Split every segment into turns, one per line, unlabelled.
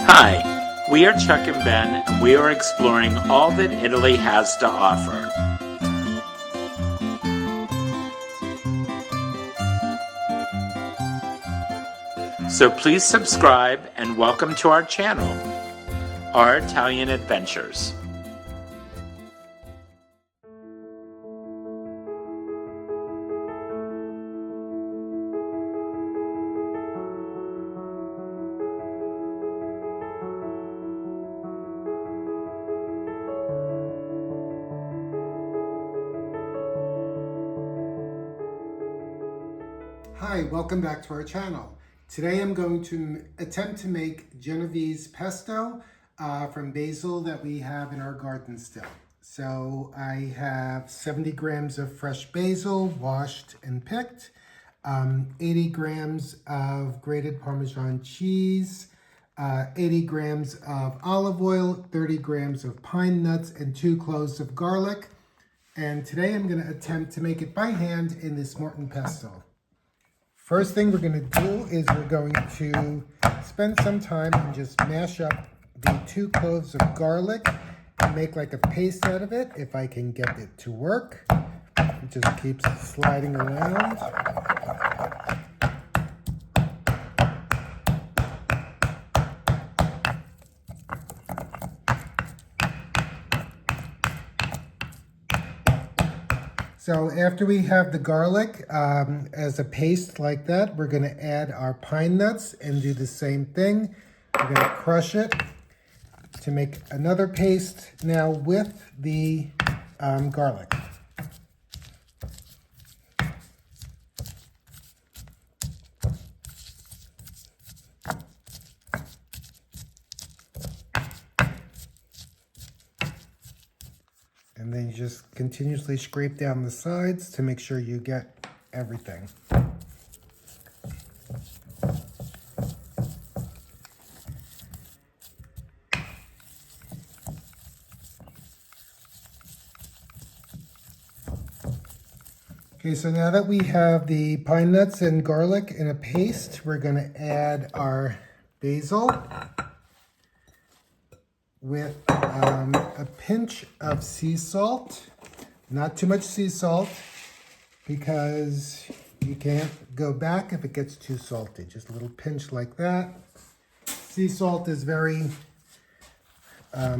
Hi, we are Chuck and Ben, and we are exploring all that Italy has to offer. So please subscribe and welcome to our channel, Our Italian Adventures.
Hi, welcome back to our channel. Today I'm going to attempt to make Genovese pesto from basil that we have in our garden still. So I have 70 grams of fresh basil, washed and picked, 80 grams of grated Parmesan cheese, 80 grams of olive oil, 30 grams of pine nuts, and 2 cloves of garlic. And today I'm going to attempt to make it by hand in this Morton pesto. First thing we're going to do is we're going to spend some time and just mash up the 2 cloves of garlic and make like a paste out of it, if I can get it to work. It just keeps sliding around. So after we have the garlic as a paste like that, we're going to add our pine nuts and do the same thing. We're going to crush it to make another paste now with the garlic. And then you just continuously scrape down the sides to make sure you get everything. Okay, so now that we have the pine nuts and garlic in a paste, we're going to add our basil with a pinch of sea salt. Not too much sea salt because you can't go back if it gets too salty. Just a little pinch like that. Sea salt is very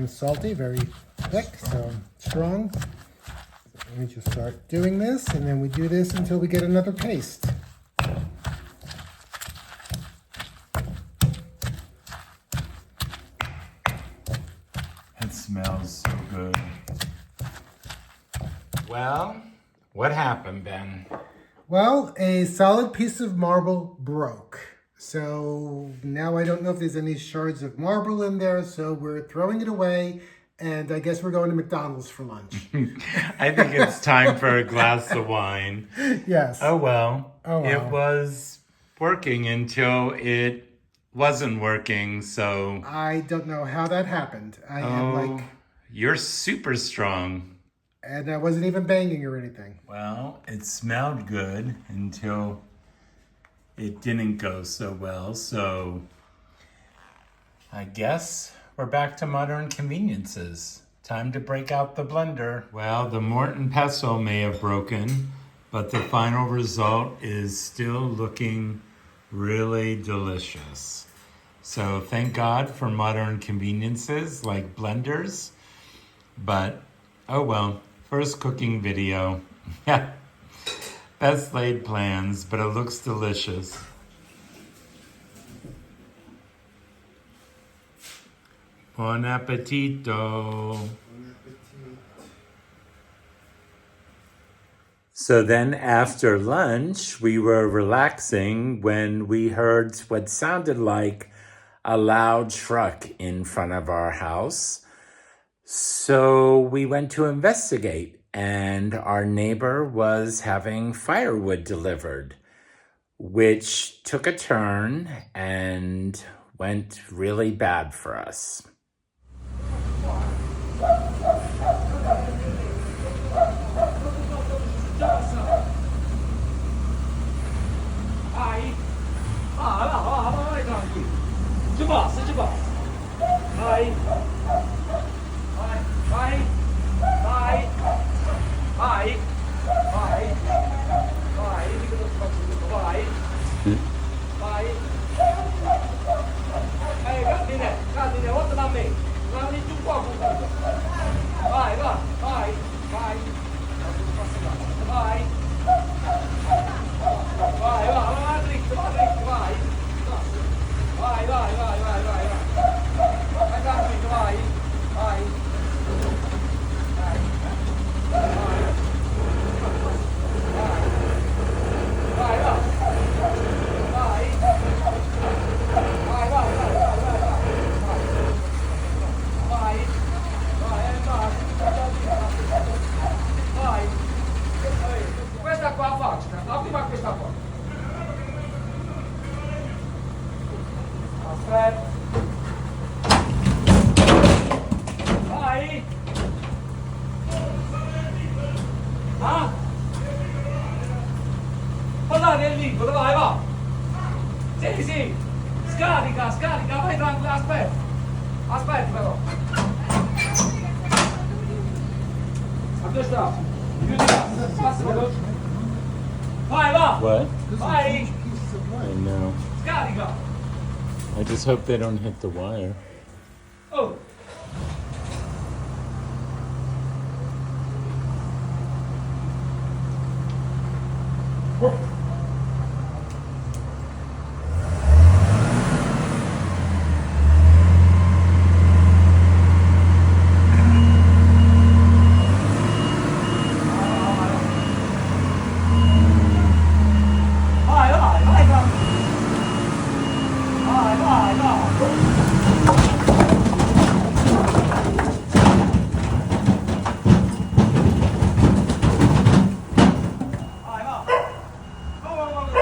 salty, very thick, so strong. Let me just start doing this, and then we do this until we get another paste.
It smells so good. Well, what happened, Ben?
Well, a solid piece of marble broke. So now I don't know if there's any shards of marble in there, so we're throwing it away, and I guess we're going to McDonald's for lunch.
I think it's time for a glass of wine.
Yes.
Oh well. It
wow.
was working until it wasn't working, so...
I don't know how that happened. I am
You're super strong.
And I wasn't even banging or anything.
Well, it smelled good until it didn't go so well, so I guess we're back to modern conveniences. Time to break out the blender. Well, the Morton pestle may have broken, but the final result is still looking really delicious. So thank God for modern conveniences like blenders, but oh well. First cooking video. Best laid plans, but it looks delicious. Buon appetito. So then after lunch, we were relaxing when we heard what sounded like a loud truck in front of our house. So we went to investigate, and our neighbor was having firewood delivered, which took a turn and went really bad for us.
Ci passa. vai. Vai, vai, vai, vai, vai, vai, dico che faccio tutto, vai, vai. Cardine, volta da me, guardi giù qua, vai, vai, vai, vai, vai, vai, vai, dritto, vai, vai, vai, vai, vai, vai, vai, vai, capito, vai, vai, vai, vai, vai, vai, vai. Questa qua faccia, la prima questa qua. Aspetta. Vai. Ah? Parlare il libro, vai, va. Sì, sì. Scarica, scarica, vai tranquillo, aspetta. Aspetta però. A dove sta? Chiudi là, passa veloce. Vai, va!
What?
Vai!
I know.
Scarica!
I just hope they don't hit the wire.
Oh! Vai, vai, vai, vai! Vai, vai, vai! Vai, va! Go, go, go, go, go!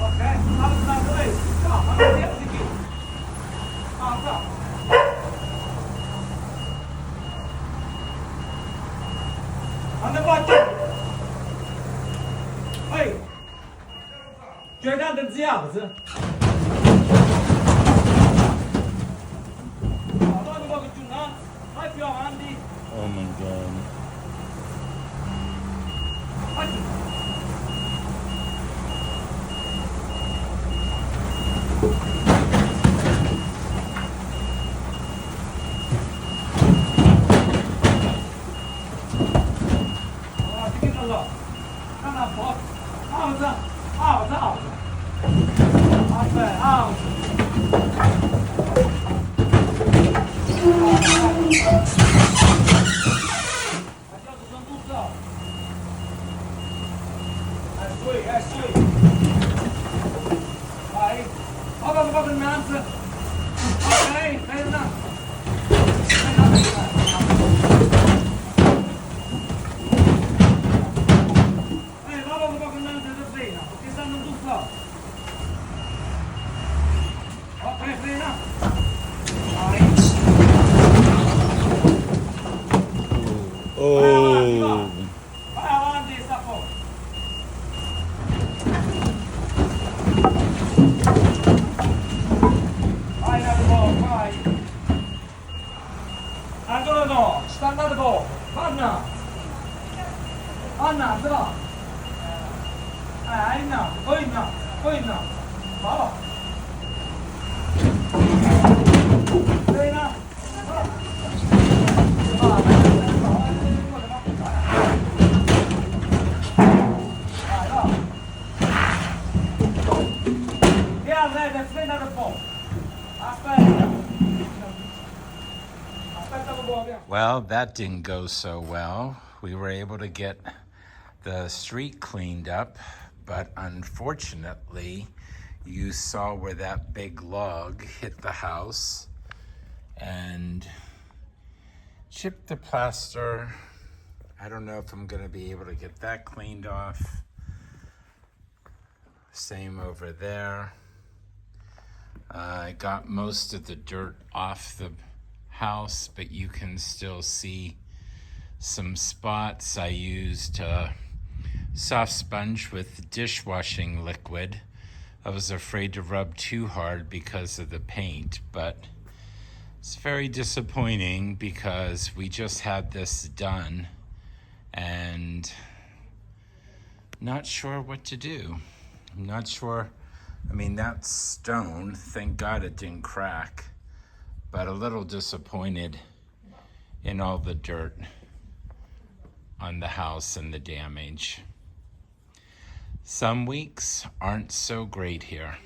Ok, vamos una vez. Calma, non vediamo più. Calma. Andiamo a te. Ehi. C'hai tanto ziato, se? Vai un po' più innanzi, vai più avanti.
Oh my god.
Vai più. Allora, ti chiedo là. Anda un po'. Alza, alza, alza. Aspetta, alza. Adesso sono tutto. Su. Vai. Guarda un po' innanzi. Ok, ferma. Guarda un po' innanzi da frena, perché stanno tutto. Ok, frena. Vai.
Oh.
Vai avanti, sta fuori. Vai un po', vai. Ancora no, sta andando poco. Anna. Anna, va. Poi in. Va. Frena. Vai, va. E arreda, frena un po'. Aspetta. Aspetta un po', via.
Well, that didn't go so well. We were able to get the street cleaned up, but unfortunately, you saw where that big log hit the house and chipped the plaster. I don't know if I'm going to be able to get that cleaned off. Same over there. I got most of the dirt off the house, but you can still see some spots. I used soft sponge with dishwashing liquid. I was afraid to rub too hard because of the paint, but it's very disappointing because we just had this done and not sure what to do. I'm not sure. I mean, that's stone. Thank God it didn't crack, but a little disappointed in all the dirt on the house and the damage. Some weeks aren't so great here.